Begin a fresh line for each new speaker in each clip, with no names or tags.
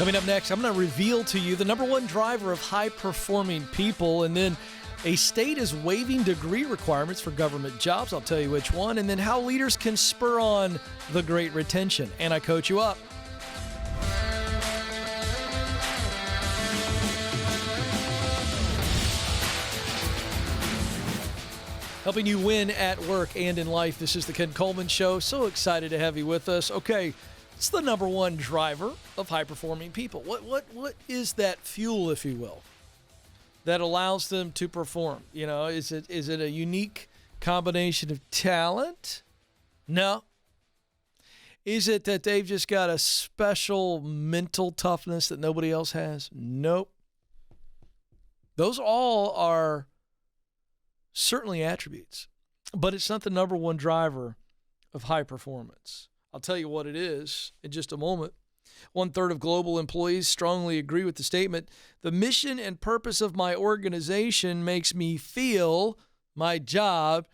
Coming up next, I'm going to reveal to you the number one driver of high-performing people, and then a state is waiving degree requirements for government jobs. I'll tell you which one, and then how leaders can spur on the great retention. And I coach you up. Helping you win at work and in life. This is the Ken Coleman Show. So excited to have you with us. Okay, it's the number one driver of high-performing people. What is that fuel, if you will, that allows them to perform? You know, is it a unique combination of talent? No. Is it that they've just got a special mental toughness that nobody else has? Nope. Those all are certainly attributes, but it's not the number one driver of high performance. I'll tell you what it is in just a moment. 1/3 of global employees strongly agree with the statement, "The mission and purpose of my organization makes me feel my job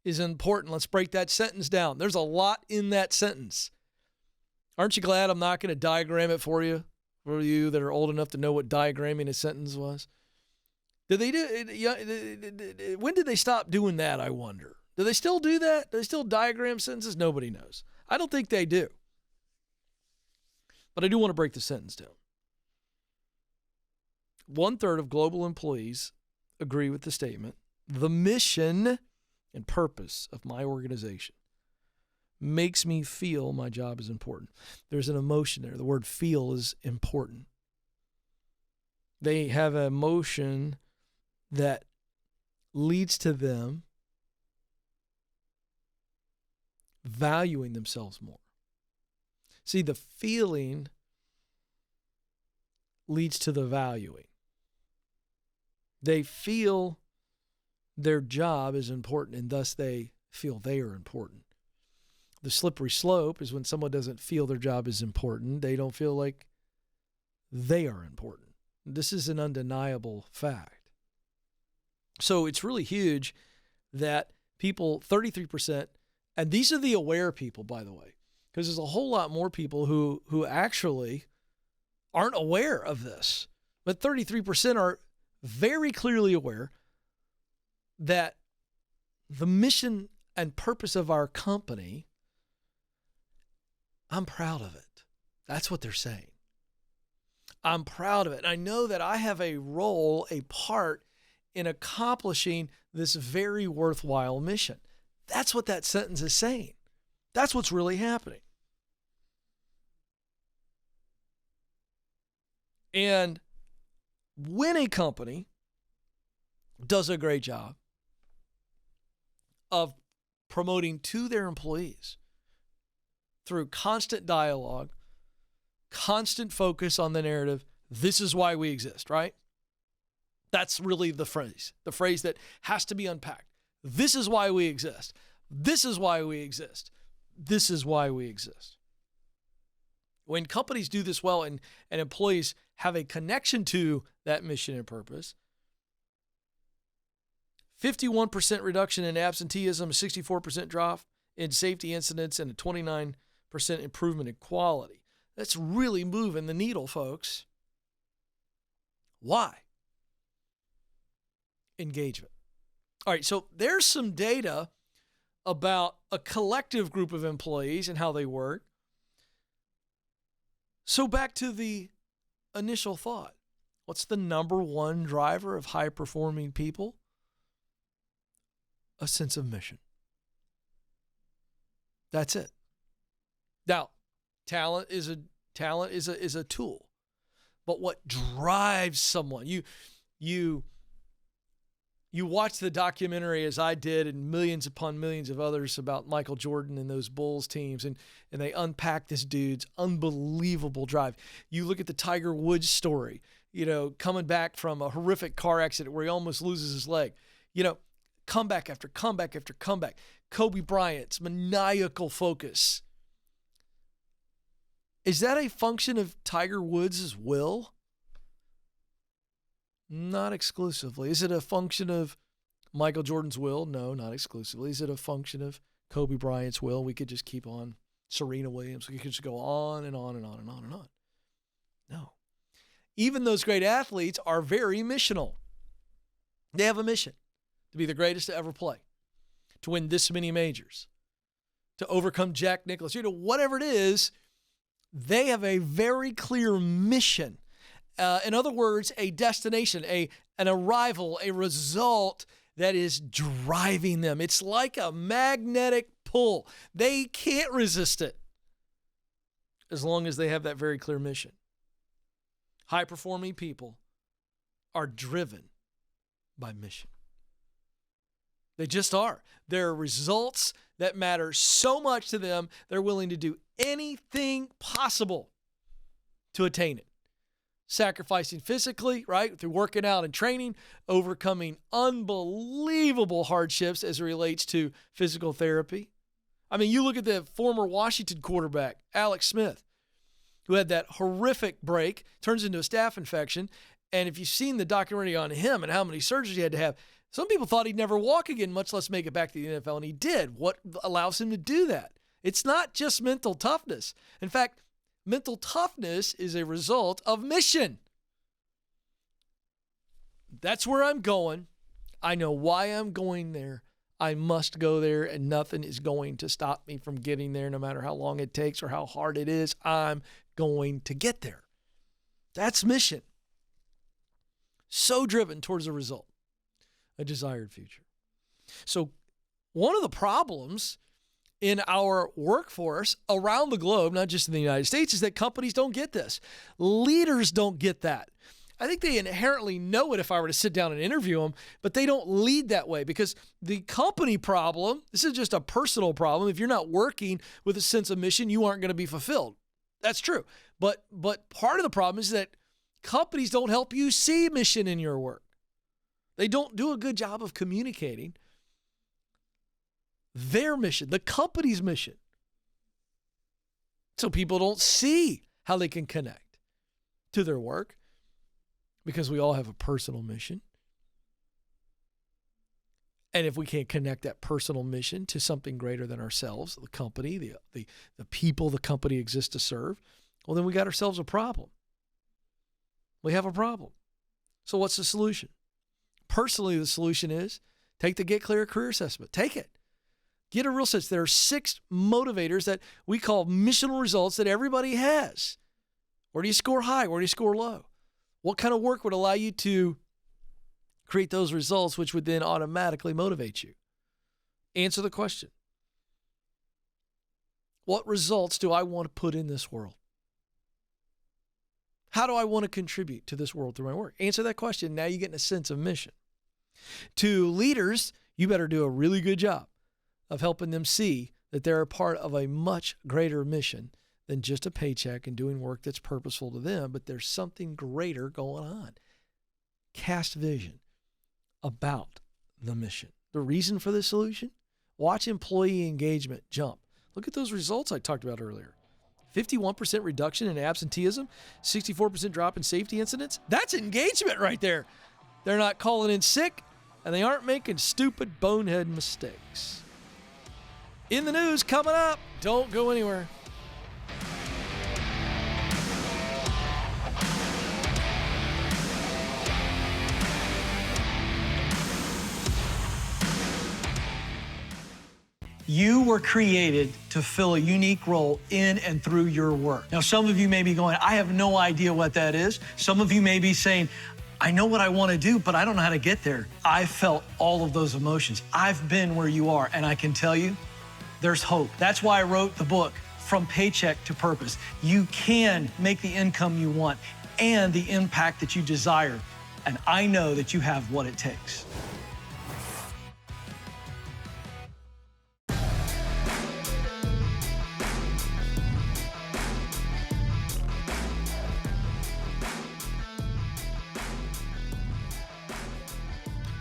is important." Let's break that sentence down. There's a lot in that sentence. Aren't you glad I'm not going to diagram it for you that are old enough to know what diagramming a sentence was? Did they do? When did they stop doing that, I wonder? Do they still do that? Do they still diagram sentences? Nobody knows. I don't think they do. But I do want to break the sentence down. 1/3 of global employees agree with the statement, "The mission and purpose of my organization makes me feel my job is important." There's an emotion there. The word feel is important. They have an emotion that leads to them valuing themselves more. See, the feeling leads to the valuing. They feel their job is important, and thus they feel they are important. The slippery slope is when someone doesn't feel their job is important, they don't feel like they are important. This is an undeniable fact. So it's really huge that people, 33%, and these are the aware people, by the way, because there's a whole lot more people who actually aren't aware of this. But 33% are very clearly aware that the mission and purpose of our company, I'm proud of it. That's what they're saying. I'm proud of it. And I know that I have a role, a part in accomplishing this very worthwhile mission. That's what that sentence is saying. That's what's really happening. And when a company does a great job of promoting to their employees through constant dialogue, constant focus on the narrative, this is why we exist, right? That's really the phrase that has to be unpacked. This is why we exist. This is why we exist. This is why we exist. When companies do this well and employees have a connection to that mission and purpose, 51% reduction in absenteeism, a 64% drop in safety incidents, and a 29% improvement in quality. That's really moving the needle, folks. Why? Engagement. All right, so there's some data about a collective group of employees and how they work. So back to the initial thought. What's the number one driver of high-performing people? A sense of mission. That's it. Now, talent is a tool. But what drives someone? You watch the documentary, as I did, and millions upon millions of others, about Michael Jordan and those Bulls teams, and they unpack this dude's unbelievable drive. You look at the Tiger Woods story, coming back from a horrific car accident where he almost loses his leg. Comeback after comeback after comeback. Kobe Bryant's maniacal focus. Is that a function of Tiger Woods' will? Not exclusively. Is it a function of Michael Jordan's will? No, not exclusively. Is it a function of Kobe Bryant's will? We could just keep on. Serena Williams. We could just go on and on and on and on and on. No. Even those great athletes are very missional. They have a mission to be the greatest to ever play, to win this many majors, to overcome Jack Nicklaus, whatever it is, they have a very clear mission. In other words, a destination, an arrival, a result that is driving them. It's like a magnetic pull. They can't resist it as long as they have that very clear mission. High-performing people are driven by mission. They just are. There are results that matter so much to them, they're willing to do anything possible to attain it. Sacrificing physically, right, through working out and training, overcoming unbelievable hardships as it relates to physical therapy. I mean, you look at the former Washington quarterback, Alex Smith, who had that horrific break, turns into a staph infection, and if you've seen the documentary on him and how many surgeries he had to have, some people thought he'd never walk again, much less make it back to the NFL, and he did. What allows him to do that? It's not just mental toughness. In fact, mental toughness is a result of mission. That's where I'm going. I know why I'm going there. I must go there, and nothing is going to stop me from getting there, no matter how long it takes or how hard it is. I'm going to get there. That's mission. So driven towards a result, a desired future. So one of the problems in our workforce around the globe, not just in the United States, is that companies don't get this. Leaders don't get that. I think they inherently know it if I were to sit down and interview them, but they don't lead that way because the company problem, this is just a personal problem. If you're not working with a sense of mission, you aren't going to be fulfilled. That's true. But part of the problem is that companies don't help you see mission in your work. They don't do a good job of communicating their mission, the company's mission. So people don't see how they can connect to their work because we all have a personal mission. And if we can't connect that personal mission to something greater than ourselves, the company, the people the company exists to serve, well, then we got ourselves a problem. We have a problem. So what's the solution? Personally, the solution is take the Get Clear Career Assessment. Take it. Get a real sense. There are 6 motivators that we call missional results that everybody has. Where do you score high? Where do you score low? What kind of work would allow you to create those results, which would then automatically motivate you? Answer the question. What results do I want to put in this world? How do I want to contribute to this world through my work? Answer that question. Now you're getting a sense of mission. To leaders, you better do a really good job of helping them see that they're a part of a much greater mission than just a paycheck and doing work that's purposeful to them, but there's something greater going on. Cast vision about the mission. The reason for this solution? Watch employee engagement jump. Look at those results I talked about earlier. 51% reduction in absenteeism, 64% drop in safety incidents. That's engagement right there. They're not calling in sick, and they aren't making stupid bonehead mistakes. In the news coming up. Don't go anywhere.
You were created to fill a unique role in and through your work. Now, some of you may be going, I have no idea what that is. Some of you may be saying, I know what I want to do, but I don't know how to get there. I felt all of those emotions. I've been where you are, and I can tell you, there's hope. That's why I wrote the book, From Paycheck to Purpose. You can make the income you want and the impact that you desire, and I know that you have what it takes.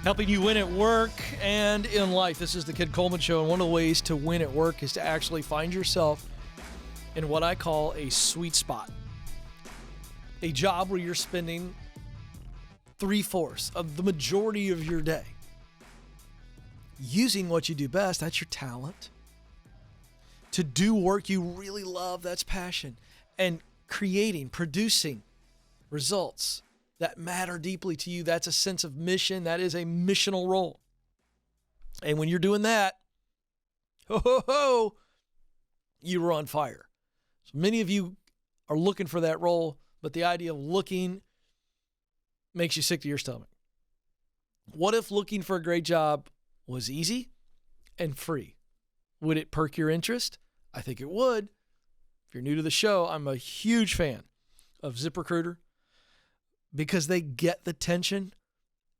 Helping you win at work and in life. This is the Ken Coleman Show, and one of the ways to win at work is to actually find yourself in what I call a sweet spot. A job where you're spending 3/4 of the majority of your day using what you do best, that's your talent. To do work you really love, that's passion. And creating, producing results that matter deeply to you. That's a sense of mission. That is a missional role. And when you're doing that, you were on fire. So many of you are looking for that role, but the idea of looking makes you sick to your stomach. What if looking for a great job was easy and free? Would it perk your interest? I think it would. If you're new to the show, I'm a huge fan of Ziprecruiter because they get the tension.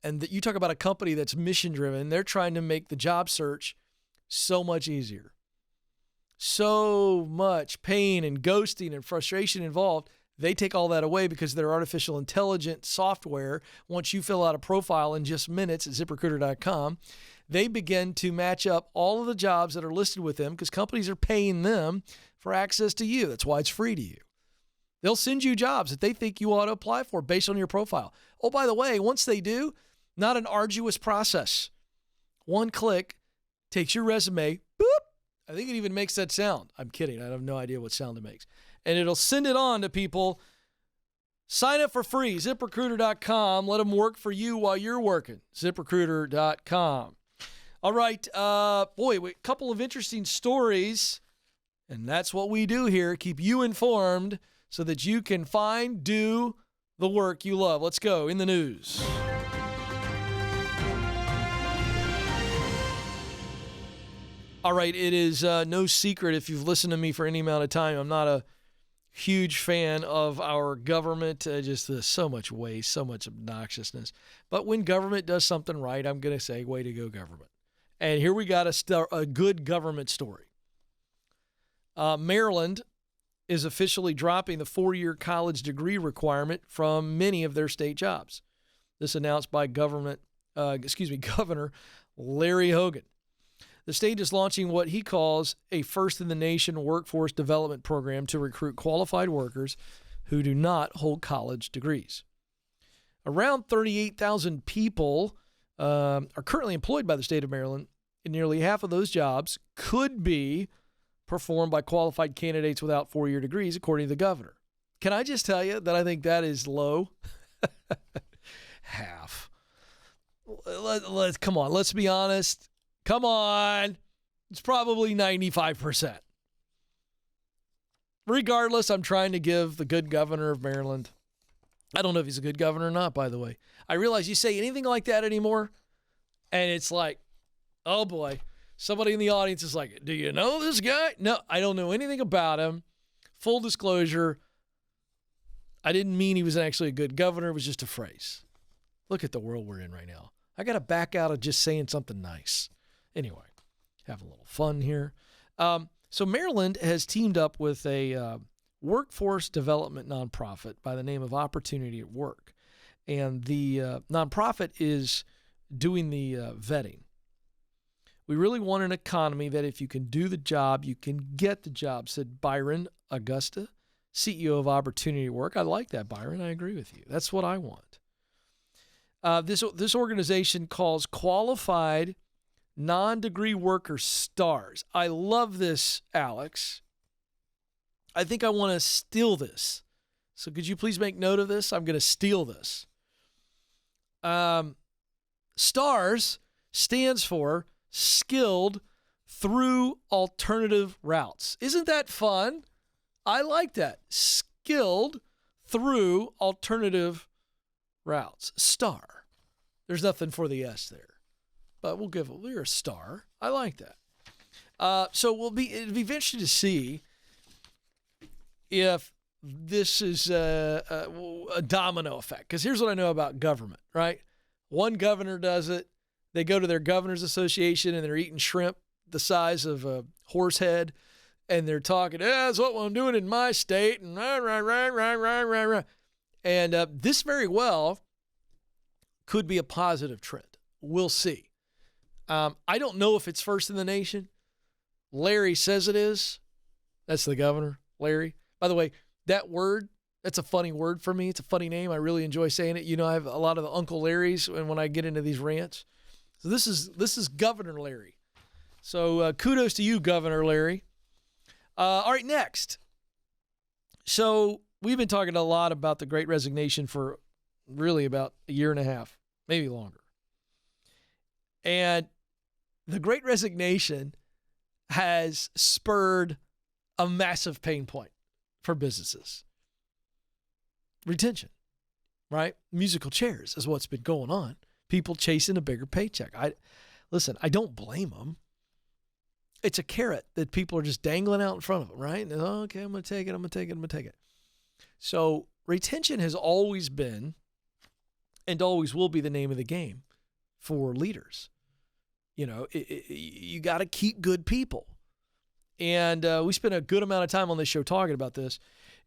And that you talk about a company that's mission-driven, they're trying to make the job search so much easier. So much pain and ghosting and frustration involved. They take all that away because their artificial intelligence software, once you fill out a profile in just minutes at ZipRecruiter.com, they begin to match up all of the jobs that are listed with them because companies are paying them for access to you. That's why it's free to you. They'll send you jobs that they think you ought to apply for based on your profile. Oh, by the way, once they do, not an arduous process. One click takes your resume, boop. I think it even makes that sound. I'm kidding. I have no idea what sound it makes. And it'll send it on to people. Sign up for free, ZipRecruiter.com. Let them work for you while you're working, ZipRecruiter.com. All right, a couple of interesting stories, and that's what we do here, keep you informed so that you can do the work you love. Let's go in the news. All right, it is no secret if you've listened to me for any amount of time, I'm not a huge fan of our government. Just so much waste, so much obnoxiousness. But when government does something right, I'm going to say, way to go, government. And here we got a good government story. Maryland is officially dropping the 4-year college degree requirement from many of their state jobs. This announced by Governor Larry Hogan. The state is launching what he calls a first-in-the-nation workforce development program to recruit qualified workers who do not hold college degrees. Around 38,000 people are currently employed by the state of Maryland, and nearly half of those jobs could be performed by qualified candidates without 4-year degrees, according to the governor. Can I just tell you that I think that is low? Half. Come on, let's be honest. Come on. It's probably 95%. Regardless, I'm trying to give the good governor of Maryland. I don't know if he's a good governor or not, by the way. I realize you say anything like that anymore, and it's like, oh boy. Somebody in the audience is like, do you know this guy? No, I don't know anything about him. Full disclosure, I didn't mean he was actually a good governor. It was just a phrase. Look at the world we're in right now. I got to back out of just saying something nice. Anyway, have a little fun here. So Maryland has teamed up with a workforce development nonprofit by the name of Opportunity at Work. And the nonprofit is doing the vetting. We really want an economy that if you can do the job, you can get the job, said Byron Augusta, CEO of Opportunity at Work. I like that, Byron. I agree with you. That's what I want. This organization calls qualified non-degree workers STARS. I love this, Alex. I think I want to steal this. So could you please make note of this? I'm going to steal this. STARS stands for Skilled Through Alternative Routes. Isn't that fun? I like that. Skilled Through Alternative Routes. STAR. There's nothing for the S there. But we're a star. I like that. So it'll be interesting to see if this is a domino effect. Because here's what I know about government, right? One governor does it. They go to their governor's association and they're eating shrimp the size of a horse head. And they're talking, that's what I'm doing in my state. And And this very well could be a positive trend. We'll see. I don't know if it's first in the nation. Larry says it is. That's the governor, Larry. By the way, that word, that's a funny word for me. It's a funny name. I really enjoy saying it. You know, I have a lot of the Uncle Larrys when I get into these rants. So this is Governor Larry. So kudos to you, Governor Larry. All right, next. So we've been talking a lot about the Great Resignation for really about a year and a half, maybe longer. And the Great Resignation has spurred a massive pain point for businesses. Retention, right? Musical chairs is what's been going on. People chasing a bigger paycheck. Listen, I don't blame them. It's a carrot that people are just dangling out in front of them, right? And, okay, I'm going to take it. So retention has always been and always will be the name of the game for leaders. You know, you got to keep good people. And we spent a good amount of time on this show talking about this.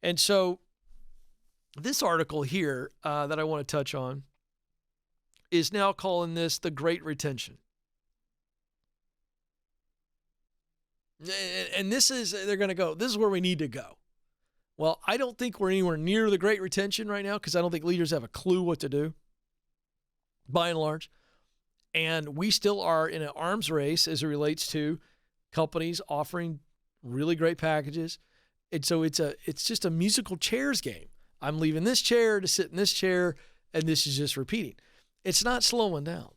And so this article here that I want to touch on is now calling this the Great Retention. And this is, they're going to go, this is where we need to go. Well, I don't think we're anywhere near the Great Retention right now because I don't think leaders have a clue what to do, by and large. And we still are in an arms race as it relates to companies offering really great packages. And so it's just a musical chairs game. I'm leaving this chair to sit in this chair, and this is just repeating. It's not slowing down.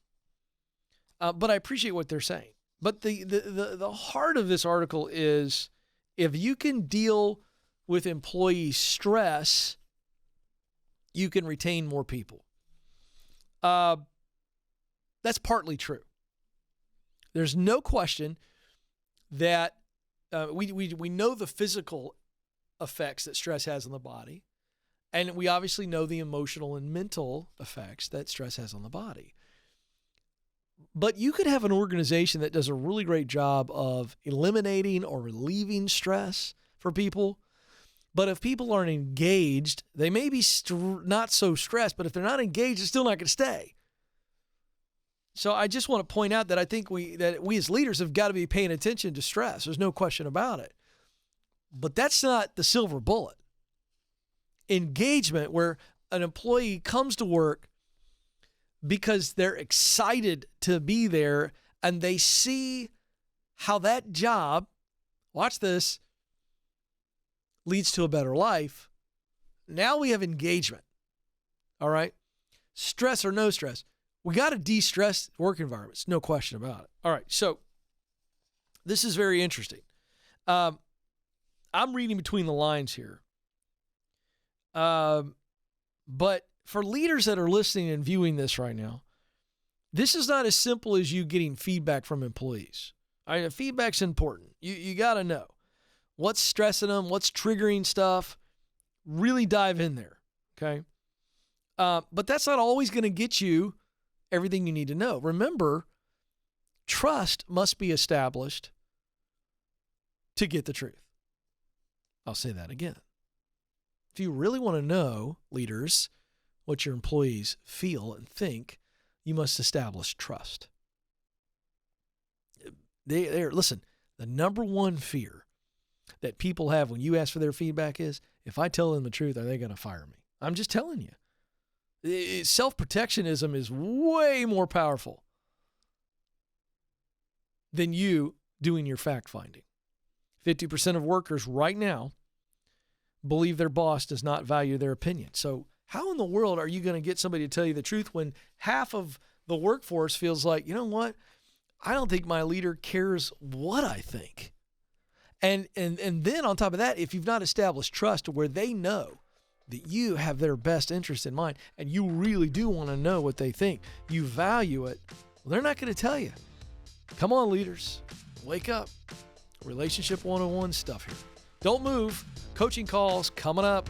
But I appreciate what they're saying. But the heart of this article is if you can deal with employee stress, you can retain more people. That's partly true. There's no question that we know the physical effects that stress has on the body, and we obviously know the emotional and mental effects that stress has on the body. But you could have an organization that does a really great job of eliminating or relieving stress for people. But if people aren't engaged, they may be not so stressed, but if they're not engaged, they're still not going to stay. So I just want to point out that I think we as leaders have got to be paying attention to stress. There's no question about it. But that's not the silver bullet. Engagement, where an employee comes to work because they're excited to be there and they see how that job, watch this, leads to a better life. Now we have engagement. All right? Stress or no stress. We got to de-stress work environments. No question about it. All right. So this is very interesting. I'm reading between the lines here. But for leaders that are listening and viewing this right now, this is not as simple as you getting feedback from employees. All right, feedback's important. You got to know what's stressing them, what's triggering stuff. Really dive in there, okay? But that's not always going to get you everything you need to know. Remember, trust must be established to get the truth. I'll say that again. If you really want to know, leaders, what your employees feel and think, you must establish trust. Listen, the number one fear that people have when you ask for their feedback is, if I tell them the truth, are they going to fire me? I'm just telling you. Self-protectionism is way more powerful than you doing your fact-finding. 50% of workers right now believe their boss does not value their opinion. So how in the world are you going to get somebody to tell you the truth when half of the workforce feels like, you know what, I don't think my leader cares what I think. And then on top of that, if you've not established trust where they know that you have their best interest in mind and you really do want to know what they think, you value it, well, they're not going to tell you. Come on, leaders, wake up. Relationship 101 stuff here. Don't move. Coaching calls coming up.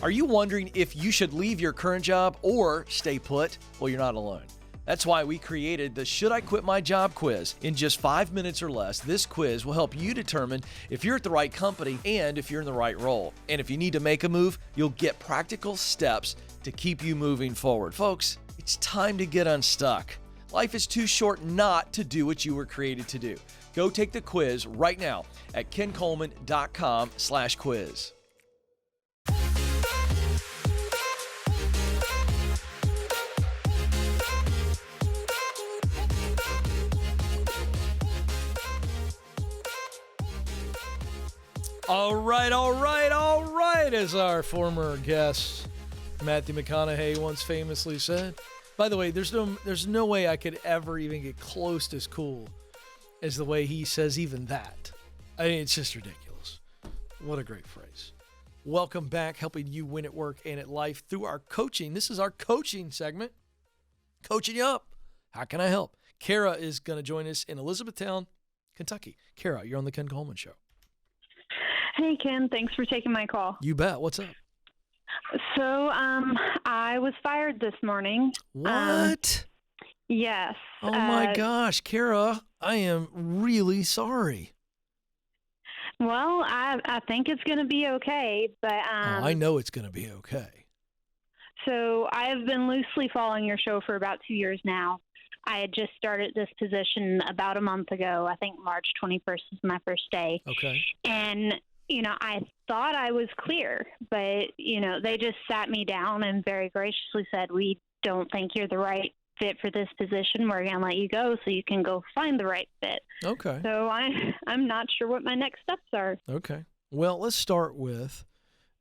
Are you wondering if you should leave your current job or stay put? Well, you're not alone. That's why we created the Should I Quit My Job quiz. In just 5 minutes or less, this quiz will help you determine if you're at the right company and if you're in the right role. And if you need to make a move, you'll get practical steps to keep you moving forward. Folks, it's time to get unstuck. Life is too short not to do what you were created to do. Go take the quiz right now at kencoleman.com/quiz. All right, all right, all right, as our former guest, Matthew McConaughey, once famously said. By the way, there's no way I could ever even get close to as cool as the way he says even that. I mean, it's just ridiculous. What a great phrase. Welcome back, helping you win at work and at life through our coaching. This is our coaching segment. Coaching you up. How can I help? Kara is going to join us in Elizabethtown, Kentucky. Kara, you're on the Ken Coleman Show.
Hey, Ken. Thanks for taking my call.
You bet. What's up?
So, I was fired this morning.
What?
Yes.
Oh, my gosh. Kara, I am really sorry.
Well, I think it's going to be okay, but...
I know it's going to be okay.
So, I have been loosely following your show for about 2 years now. I had just started this position about a month ago. I think March 21st is my first day.
Okay.
And... I thought I was clear, but, they just sat me down and very graciously said, we don't think you're the right fit for this position. We're going to let you go so you can go find the right fit.
Okay.
So I'm not sure what my next steps are.
Okay. Well, let's start with,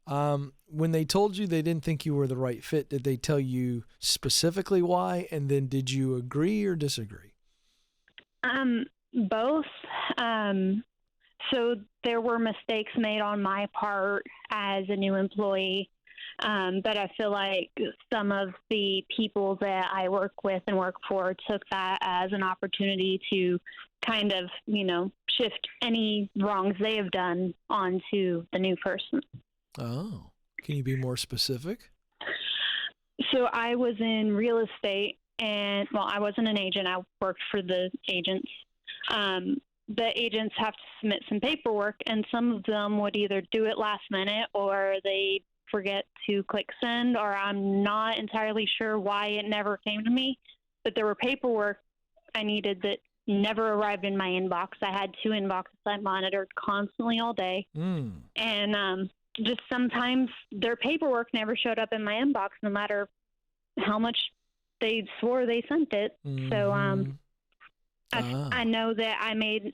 when they told you they didn't think you were the right fit, did they tell you specifically why? And then did you agree or disagree?
Both. So there were mistakes made on my part as a new employee, but I feel like some of the people that I work with and work for took that as an opportunity to kind of, shift any wrongs they have done onto the new person.
Oh, can you be more specific?
So I was in real estate and, I wasn't an agent. I worked for the agents. The agents have to submit some paperwork, and some of them would either do it last minute or they forget to click send, or I'm not entirely sure why it never came to me. But there were paperwork I needed that never arrived in my inbox. I had 2 inboxes I monitored constantly all day. And just sometimes their paperwork never showed up in my inbox, no matter how much they swore they sent it. So I know that I made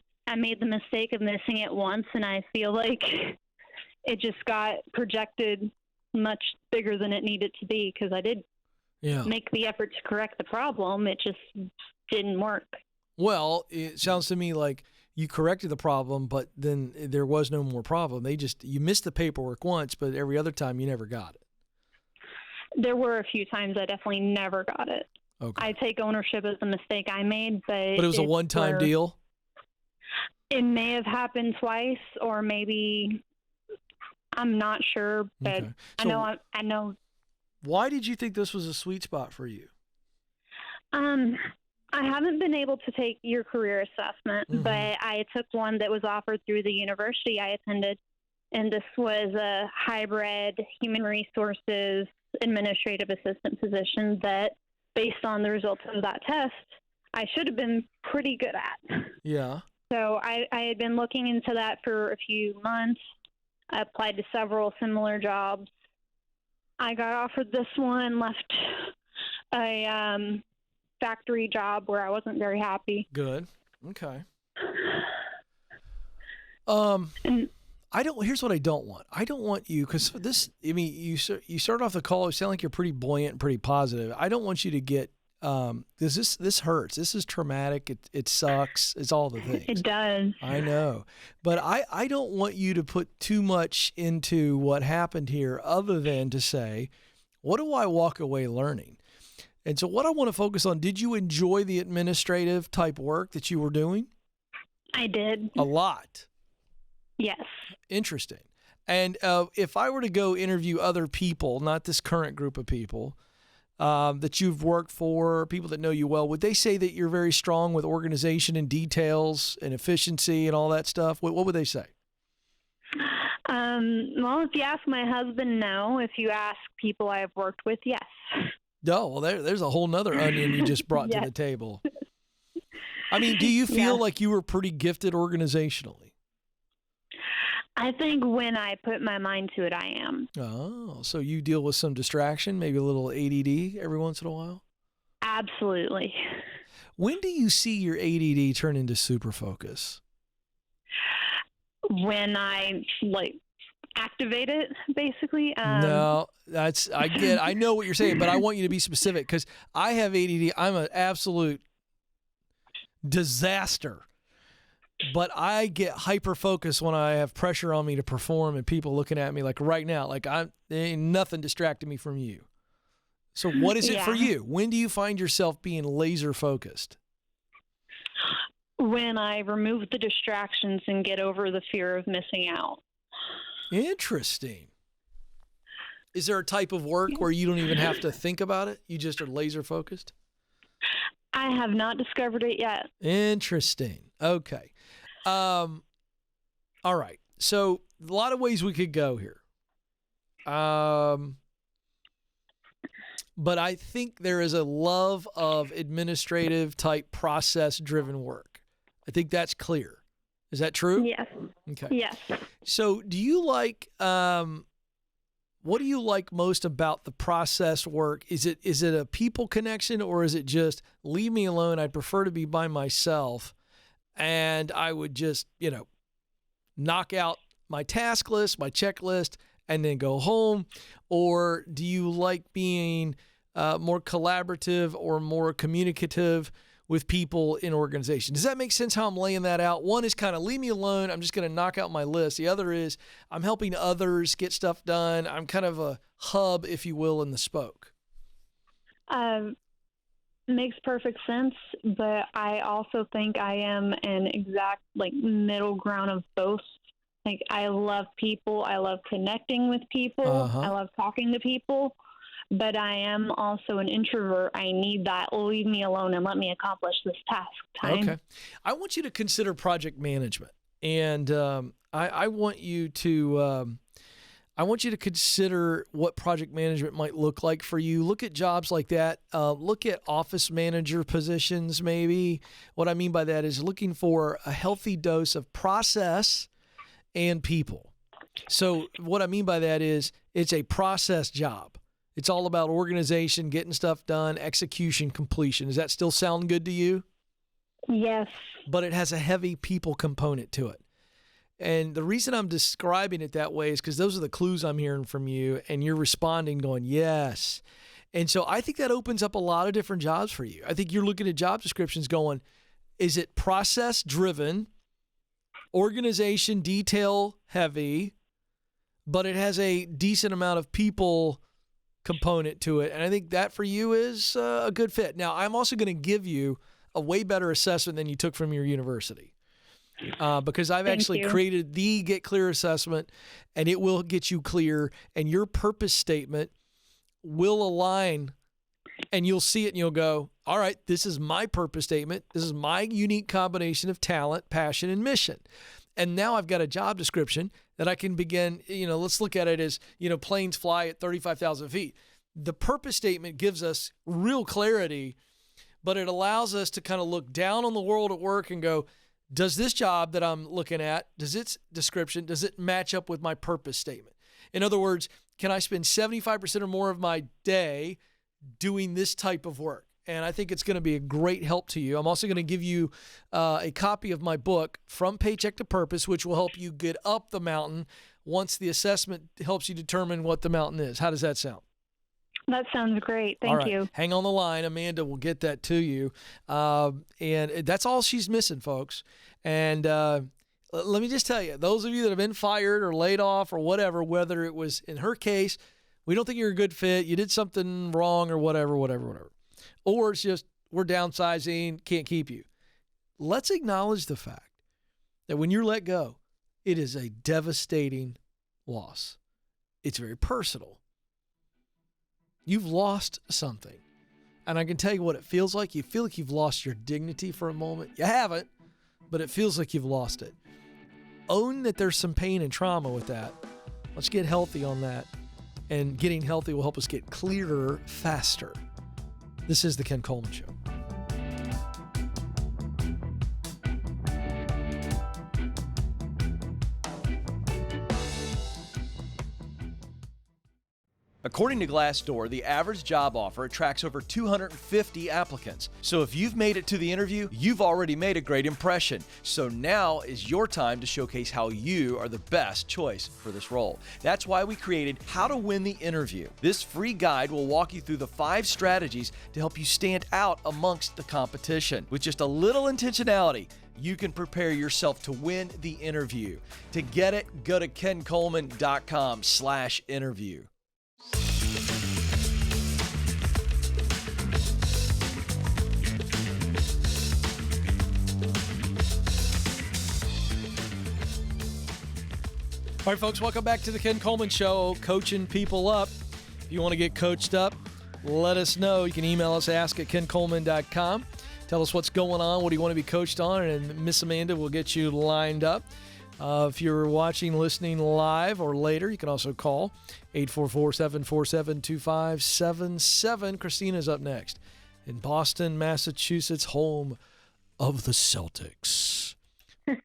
the mistake of missing it once, and I feel like it just got projected much bigger than it needed to be, because I did make the effort to correct the problem. It just didn't work. Well,
it sounds to me like you corrected the problem, but then there was no more problem. You missed the paperwork once, but every other time you never got it.
There were a few times I definitely never got it.
Okay.
I take ownership of the mistake I made, but
it was a one-time deal?
It may have happened twice, or maybe I'm not sure, but okay. So I know.
Why did you think this was a sweet spot for you?
I haven't been able to take your career assessment, but I took one that was offered through the university I attended, and this was a hybrid human resources administrative assistant position that, based on the results of that test, I should have been pretty good at.
Yeah.
So I had been looking into that for a few months. I applied to several similar jobs. I got offered this one, left a factory job where I wasn't very happy.
Good. Okay. Here's what I don't want. I don't want you, because you start off the call, you sound like you're pretty buoyant and pretty positive. I don't want you to get, because this hurts. This is traumatic. It sucks. It's all the things.
It does.
I know. But I don't want you to put too much into what happened here, other than to say, what do I walk away learning? And so what I want to focus on, did you enjoy the administrative type work that you were doing?
I did.
A lot.
Yes.
Interesting. And if I were to go interview other people, not this current group of people, that you've worked for, people that know you well, would they say that you're very strong with organization and details and efficiency and all that stuff? What would they say?
Well, if you ask my husband, no. If you ask people I've worked with, yes.
No, well, there's a whole nother onion you just brought to the table. I mean, do you feel like you were pretty gifted organizationally?
I think when I put my mind to it, I am.
Oh, so you deal with some distraction, maybe a little ADD every once in a while?
Absolutely.
When do you see your ADD turn into super focus?
when I activate it, basically.
No, I know what you're saying, but I want you to be specific because I have ADD. I'm an absolute disaster. But I get hyper focused when I have pressure on me to perform and people looking at me like right now, there ain't nothing distracting me from you. So what is it for you? When do you find yourself being laser focused?
When I remove the distractions and get over the fear of missing out.
Interesting. Is there a type of work where you don't even have to think about it? You just are laser focused?
I have not discovered it yet.
Interesting. Okay. All right. So a lot of ways we could go here. But I think there is a love of administrative type process driven work. I think that's clear. Is that true?
Yes.
Okay.
Yes.
So do you like, what do you like most about the process work? Is it a people connection or is it just leave me alone? I'd prefer to be by myself and I would just, knock out my task list, my checklist, and then go home? Or do you like being more collaborative or more communicative with people in organization? Does that make sense how I'm laying that out? One is kind of leave me alone. I'm just going to knock out my list. The other is I'm helping others get stuff done. I'm kind of a hub, if you will, in the spoke.
Makes perfect sense, but I also think I am an exact middle ground of both. I love people. I love connecting with people. I love talking to people. But I am also an introvert. I need that leave me alone and let me accomplish this task time.
Okay. I want you to consider project management. And I want you to consider what project management might look like for you. Look at jobs like that. Look at office manager positions maybe. What I mean by that is looking for a healthy dose of process and people. So what I mean by that is it's a process job. It's all about organization, getting stuff done, execution, completion. Does that still sound good to you?
Yes.
But it has a heavy people component to it. And the reason I'm describing it that way is because those are the clues I'm hearing from you, and you're responding going, yes. And so I think that opens up a lot of different jobs for you. I think you're looking at job descriptions going, is it process driven, organization, detail heavy, but it has a decent amount of people component to it. And I think that for you is a good fit. Now, I'm also going to give you a way better assessment than you took from your university because I've actually created the Get Clear assessment, and it will get you clear, and your purpose statement will align, and you'll see it and you'll go, all right, this is my purpose statement. This is my unique combination of talent, passion, and mission. And now I've got a job description that I can begin, let's look at it as, planes fly at 35,000 feet. The purpose statement gives us real clarity, but it allows us to kind of look down on the world at work and go, does this job that I'm looking at, does its description, does it match up with my purpose statement? In other words, can I spend 75% or more of my day doing this type of work? And I think it's going to be a great help to you. I'm also going to give you a copy of my book, From Paycheck to Purpose, which will help you get up the mountain once the assessment helps you determine what the mountain is. How does that sound?
That sounds great. Thank you.
Hang on the line. Amanda will get that to you. And that's all she's missing, folks. And let me just tell you, those of you that have been fired or laid off or whatever, whether it was in her case, we don't think you're a good fit, you did something wrong or whatever. Or it's just we're downsizing, can't keep you. Let's acknowledge the fact that when you're let go, it is a devastating loss. It's very personal. You've lost something. And I can tell you what it feels like. You feel like you've lost your dignity for a moment. You haven't, but it feels like you've lost it. Own that there's some pain and trauma with that. Let's get healthy on that. And getting healthy will help us get clearer faster. This is the Ken Coleman Show. According to Glassdoor, the average job offer attracts over 250 applicants. So if you've made it to the interview, you've already made a great impression. So now is your time to showcase how you are the best choice for this role. That's why we created How to Win the Interview. This free guide will walk you through the 5 strategies to help you stand out amongst the competition. With just a little intentionality, you can prepare yourself to win the interview. To get it, go to kencoleman.com/interview. All right, folks, welcome back to the Ken Coleman Show, coaching people up. If you want to get coached up, let us know. You can email us, ask@kencoleman.com. Tell us what's going on, what do you want to be coached on, and Miss Amanda will get you lined up. If you're watching, listening live or later, you can also call 844-747-2577. Christina's up next in Boston, Massachusetts, home of the Celtics.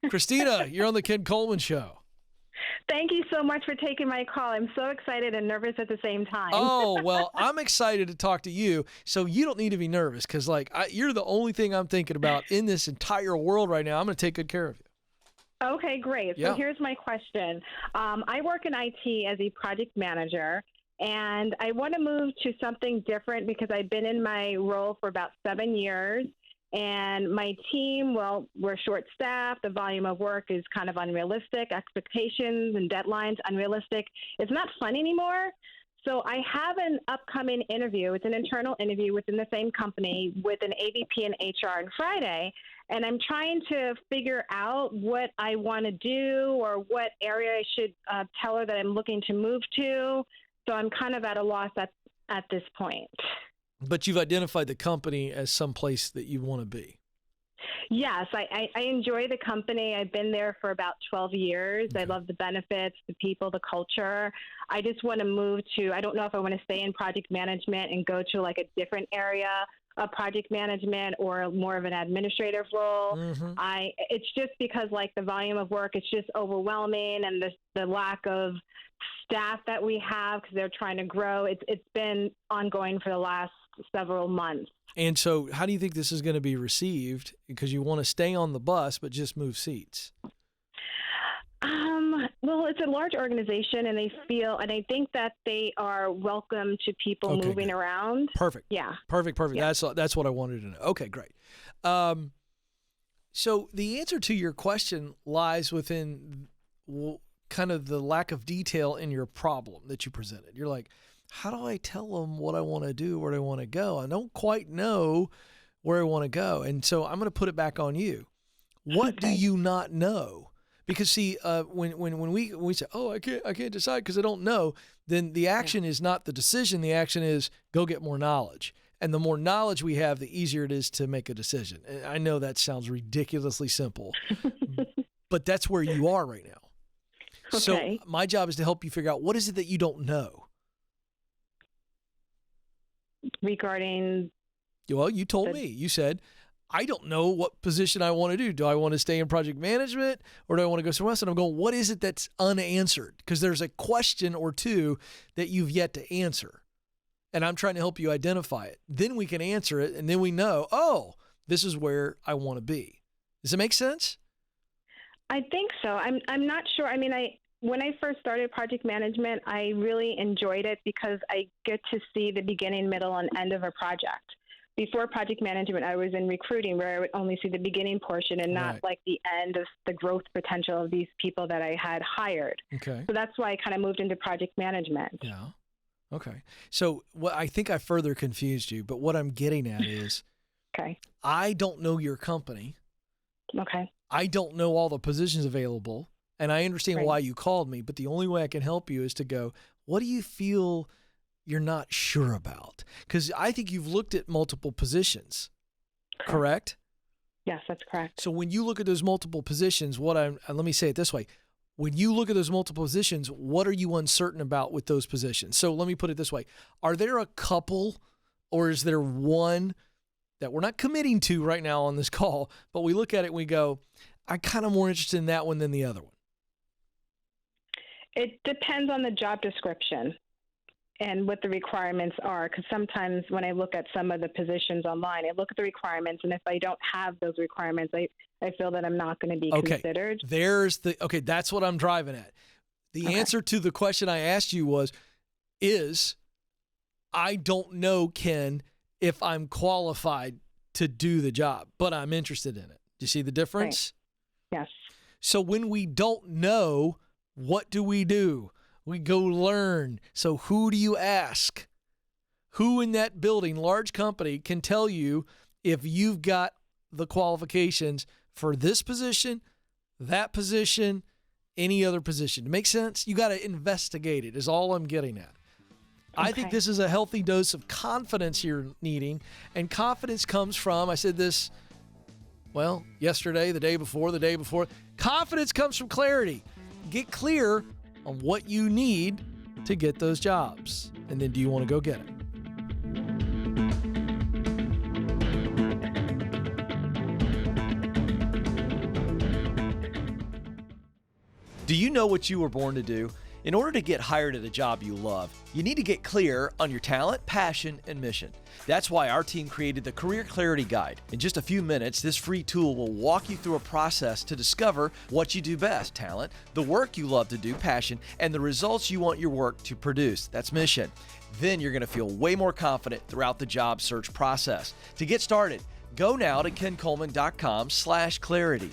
Christina, you're on the Ken Coleman Show.
Thank you so much for taking my call. I'm so excited and nervous at the same time.
Oh, well, I'm excited to talk to you, so you don't need to be nervous because, you're the only thing I'm thinking about in this entire world right now. I'm going to take good care of you.
Okay, great.
Yeah.
So here's my question. I work in IT as a project manager, and I want to move to something different because I've been in my role for about 7 years. And my team, well, we're short-staffed. The volume of work is kind of unrealistic. Expectations and deadlines, unrealistic. It's not fun anymore. So I have an upcoming interview. It's an internal interview within the same company with an AVP and HR on Friday. And I'm trying to figure out what I want to do or what area I should tell her that I'm looking to move to. So I'm kind of at a loss at this point.
But you've identified the company as some place that you want to be.
Yes, I enjoy the company. I've been there for about 12 years. Okay. I love the benefits, the people, the culture. I just want to move to, I don't know if I want to stay in project management and go to a different area of project management or more of an administrative role. Mm-hmm. It's just because the volume of work, it's just overwhelming, and the lack of staff that we have because they're trying to grow. It's been ongoing for the last several months.
And so how do you think this is going to be received? Because you want to stay on the bus, but just move seats.
Well, it's a large organization, and I think that they are welcome to people moving around.
Perfect.
Yeah.
Perfect. Yeah. That's what I wanted to know. Okay, great. So the answer to your question lies within kind of the lack of detail in your problem that you presented. You're like, how do I tell them what I want to do, where I want to go? I don't quite know where I want to go. And so I'm going to put it back on you. What do you not know? Because see, when we say, oh, I can't decide because I don't know, then the action is not the decision. The action is go get more knowledge. And the more knowledge we have, the easier it is to make a decision. And I know that sounds ridiculously simple, but that's where you are right now. Okay. So my job is to help you figure out what is it that you don't know.
Regarding?
Well, you told me. You said, I don't know what position I want to do. Do I want to stay in project management or do I want to go somewhere else? And I'm going, what is it that's unanswered? Because there's a question or two that you've yet to answer. And I'm trying to help you identify it. Then we can answer it, and then we know, oh, this is where I want to be. Does it make sense?
I think so. I'm not sure. I mean, when I first started project management, I really enjoyed it because I get to see the beginning, middle, and end of a project. Before project management, I was in recruiting where I would only see the beginning portion and not the end of the growth potential of these people that I had hired. Okay. So that's why I kind of moved into project management.
Yeah. Okay. So I think I further confused you, but what I'm getting at is, I don't know your company.
Okay.
I don't know all the positions available, and I understand why you called me, but the only way I can help you is to go, what do you feel you're not sure about? Because I think you've looked at multiple positions, correct?
Yes, that's correct.
So when you look at those multiple positions, let me say it this way. When you look at those multiple positions, what are you uncertain about with those positions? So let me put it this way. Are there a couple, or is there one that we're not committing to right now on this call, but we look at it and we go, I'm kind of more interested in that one than the other one?
It depends on the job description. and what the requirements are. Because sometimes when I look at some of the positions online, I look at the requirements, and if I don't have those requirements, I feel that I'm not going to be considered.
That's what I'm driving at. The answer to the question I asked you is I don't know, Ken, if I'm qualified to do the job, but I'm interested in it. Do you see the difference?
Right. Yes.
So when we don't know, what do? We go learn. So who do you ask? Who in that building, large company, can tell you if you've got the qualifications for this position, that position, any other position? It makes sense? You got to investigate it is all I'm getting at. I think this is a healthy dose of confidence you're needing, and confidence comes from, I said this, yesterday, the day before. Confidence comes from clarity. Get clear on what you need to get those jobs, and then do you want to go get it?
Do you know what you were born to do? In order to get hired at a job you love, you need to get clear on your talent, passion, and mission. That's why our team created the Career Clarity Guide. In just a few minutes, this free tool will walk you through a process to discover what you do best, talent, the work you love to do, passion, and the results you want your work to produce. That's mission. Then you're going to feel way more confident throughout the job search process. To get started, go now to kencoleman.com/clarity.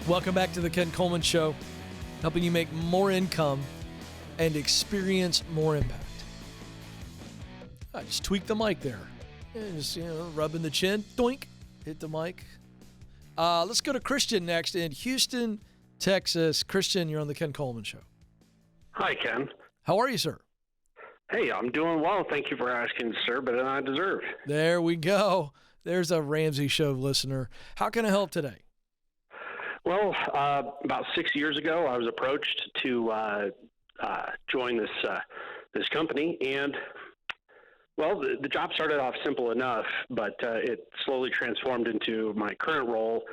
Welcome back to the Ken Coleman Show, helping you make more income and experience more impact. I just tweaked the mic there. Just, rubbing the chin, doink, hit the mic. Let's go to Christian next in Houston, Texas. Christian, you're on the Ken Coleman Show.
Hi, Ken.
How are you, sir?
Hey, I'm doing well. Thank you for asking, sir, better than I deserve.
There we go. There's a Ramsey Show listener. How can I help today?
Well, about 6 years ago, I was approached to join this company, and the job started off simple enough, but it slowly transformed into my current role,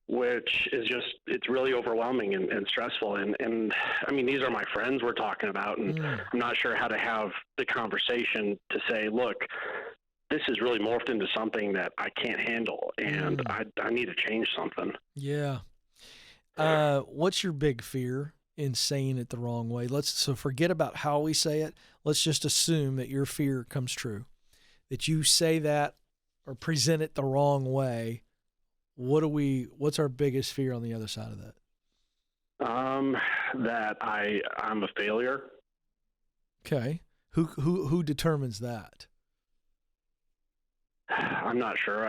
which is it's really overwhelming and stressful. And I mean, these are my friends we're talking about, and I'm not sure how to have the conversation to say, look, this has really morphed into something that I can't handle, and I need to change something.
Yeah. What's your big fear in saying it the wrong way? So forget about how we say it. Let's just assume that your fear comes true, that you say that or present it the wrong way. What's our biggest fear on the other side of that?
That I'm a failure.
Okay. Who determines that?
I'm not sure.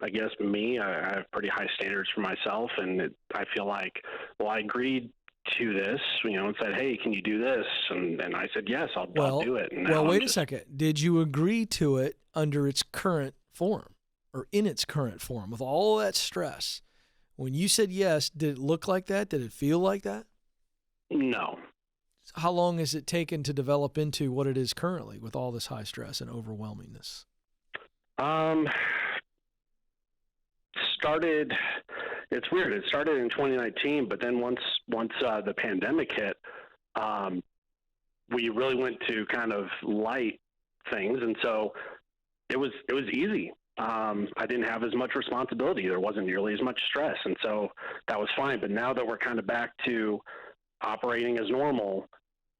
I guess me, I have pretty high standards for myself, and I feel like, I agreed to this, and said, hey, can you do this? And I said, yes, I'll do it. And
wait a second. Did you agree to it under its current form or in its current form with all that stress? When you said yes, did it look like that? Did it feel like that?
No.
How long has it taken to develop into what it is currently with all this high stress and overwhelmingness?
It's weird. It started in 2019, but then once the pandemic hit, we really went to kind of light things, and so it was easy. I didn't have as much responsibility. There wasn't nearly as much stress, and so that was fine. But now that we're kind of back to operating as normal,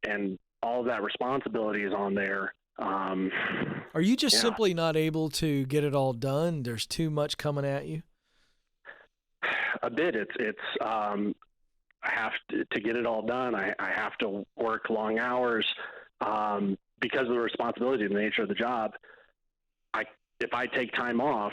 and all of that responsibility is on there.
Are you just simply not able to get it all done? There's too much coming at you?
A bit. I have to get it all done. I have to work long hours because of the responsibility and the nature of the job. If I take time off,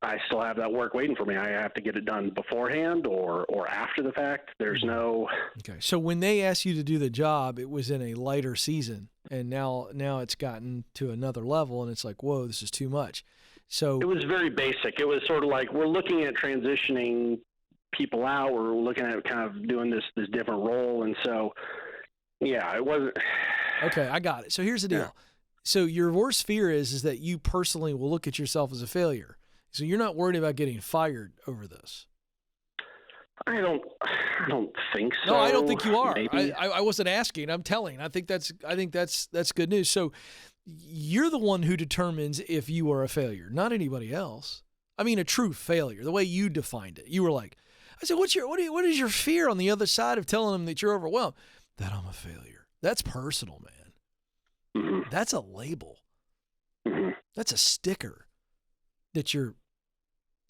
I still have that work waiting for me. I have to get it done beforehand or after the fact. There's no.
Okay. So when they asked you to do the job, it was in a lighter season, and now it's gotten to another level, and it's like, whoa, this is too much. So
it was very basic. It was sort of like, we're looking at transitioning people out. We're looking at kind of doing this different role. And so, it wasn't.
Okay, I got it. So here's the deal. So your worst fear is that you personally will look at yourself as a failure. So you're not worried about getting fired over this.
I don't think so.
No, I don't think you are.
Maybe.
I wasn't asking. I'm telling. I think that's good news. So you're the one who determines if you are a failure, not anybody else. I mean, a true failure, the way you defined it. You were like, I said, what is your fear on the other side of telling them that you're overwhelmed? That I'm a failure. That's personal, man.
Mm-hmm.
That's a label.
Mm-hmm.
That's a sticker that you're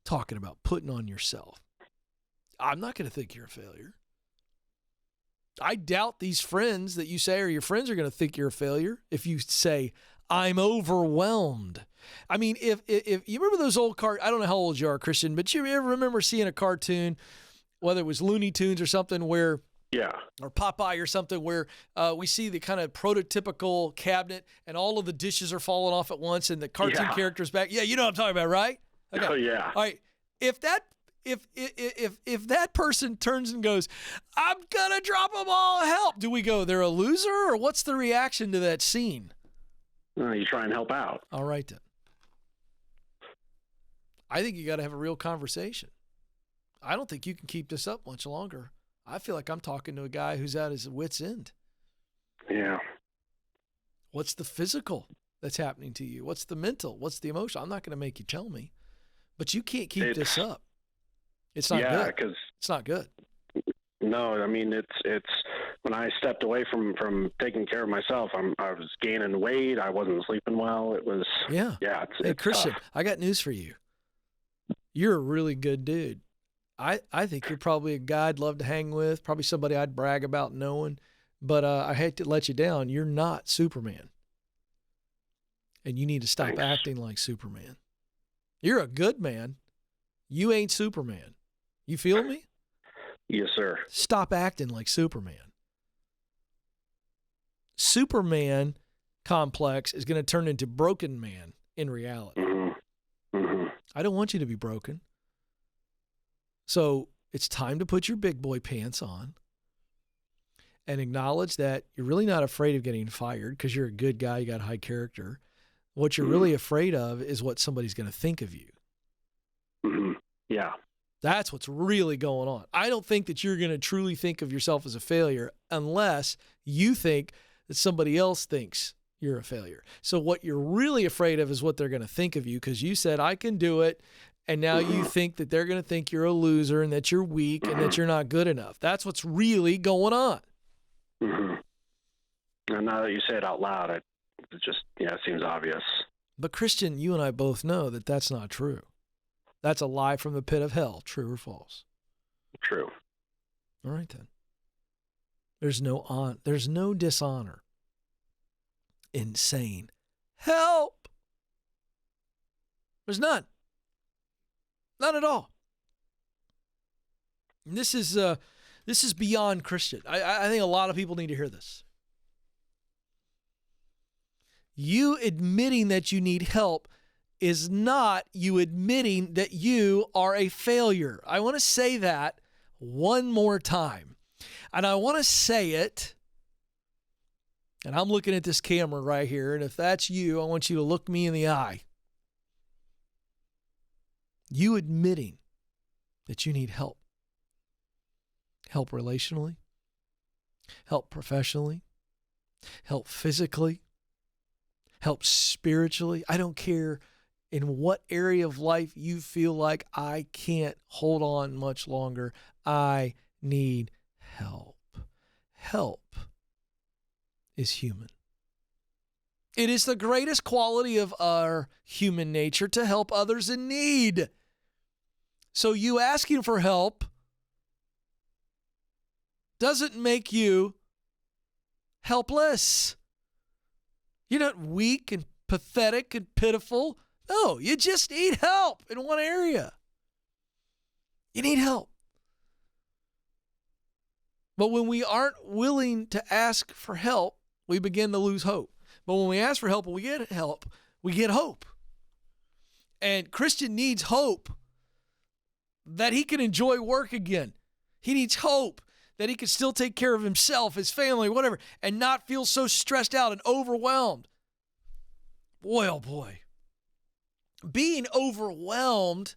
talking about putting on yourself. I'm not going to think you're a failure. I doubt these friends that you say are your friends are going to think you're a failure if you say, I'm overwhelmed. I mean, if you remember those old I don't know how old you are, Christian, but you ever remember seeing a cartoon, whether it was Looney Tunes or something where, or Popeye or something where we see the kind of prototypical cabinet and all of the dishes are falling off at once and the cartoon character's back. Yeah, you know what I'm talking about, right? Okay.
Oh, yeah.
All right. If that person turns and goes, I'm gonna drop them all, help, do we go, they're a loser, or what's the reaction to that scene?
You try and help out.
All right then. I think you got to have a real conversation. I don't think you can keep this up much longer. I feel like I'm talking to a guy who's at his wit's end.
Yeah.
What's the physical that's happening to you? What's the mental? What's the emotional? I'm not going to make you tell me, but you can't keep this up. It's not good.
Because
it's not good.
No, I mean it's when I stepped away from taking care of myself, I was gaining weight. I wasn't sleeping well. It was It's
Christian,
tough.
I got news for you. You're a really good dude. I think you're probably a guy I'd love to hang with, probably somebody I'd brag about knowing, but I hate to let you down. You're not Superman. And you need to stop acting like Superman. You're a good man. You ain't Superman. You feel me?
Yes, sir.
Stop acting like Superman. Superman complex is going to turn into broken man in reality.
Mm-hmm. Mm-hmm.
I don't want you to be broken. So it's time to put your big boy pants on and acknowledge that you're really not afraid of getting fired because you're a good guy, you got high character. What you're really afraid of is what somebody's going to think of you.
Mm-hmm. Yeah.
That's what's really going on. I don't think that you're going to truly think of yourself as a failure unless you think that somebody else thinks you're a failure. So what you're really afraid of is what they're going to think of you because you said, I can do it. And now you think that they're going to think you're a loser and that you're weak and that you're not good enough. That's what's really going on.
Mm-hmm. And now that you say it out loud, it seems obvious.
But Christian, you and I both know that that's not true. That's a lie from the pit of hell. True or false?
True.
All right then. There's no dishonor in saying, help. There's none. None at all. And this is beyond Christian. I think a lot of people need to hear this. You admitting that you need help is not you admitting that you are a failure. I want to say that one more time. And I want to say it, and I'm looking at this camera right here, and if that's you, I want you to look me in the eye. You admitting that you need help. Help relationally, help professionally, help physically, help spiritually. I don't care in what area of life you feel like I can't hold on much longer. I need help. Help is human. It is the greatest quality of our human nature to help others in need. So you asking for help doesn't make you helpless. You're not weak and pathetic and pitiful. No, you just need help in one area. You need help. But when we aren't willing to ask for help, we begin to lose hope. But when we ask for help and we get help, we get hope. And Christian needs hope that he can enjoy work again. He needs hope that he can still take care of himself, his family, whatever, and not feel so stressed out and overwhelmed. Boy, oh boy. Being overwhelmed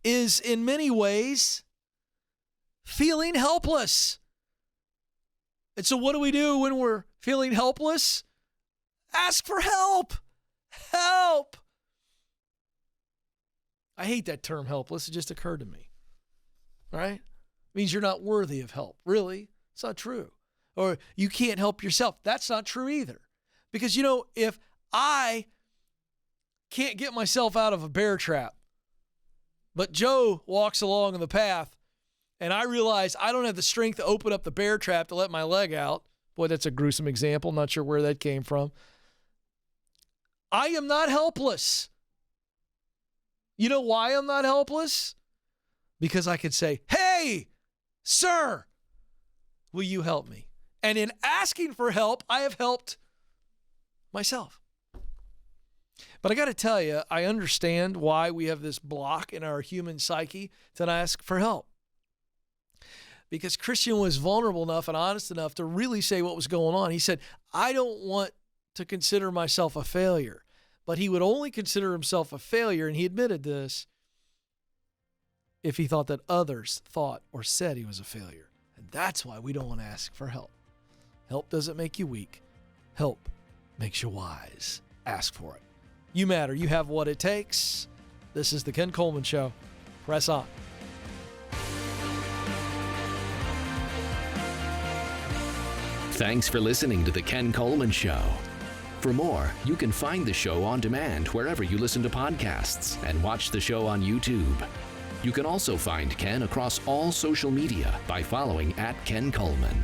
is in many ways feeling helpless. And so what do we do when we're feeling helpless? Ask for help. Help. I hate that term helpless. It just occurred to me. Right? It means you're not worthy of help. Really? It's not true. Or you can't help yourself. That's not true either. Because, if I can't get myself out of a bear trap, but Joe walks along the path and I realize I don't have the strength to open up the bear trap to let my leg out. Boy, that's a gruesome example. Not sure where that came from. I am not helpless. You know why I'm not helpless? Because I could say, hey, sir, will you help me? And in asking for help, I have helped myself. But I got to tell you, I understand why we have this block in our human psyche to ask for help. Because Christian was vulnerable enough and honest enough to really say what was going on. He said, I don't want to consider myself a failure. But he would only consider himself a failure, and he admitted this, if he thought that others thought or said he was a failure. And that's why we don't want to ask for help. Help doesn't make you weak. Help makes you wise. Ask for it. You matter. You have what it takes. This is the Ken Coleman Show. Press on.
Thanks for listening to the Ken Coleman Show. For more, you can find the show on demand wherever you listen to podcasts and watch the show on YouTube. You can also find Ken across all social media by following @Ken Coleman.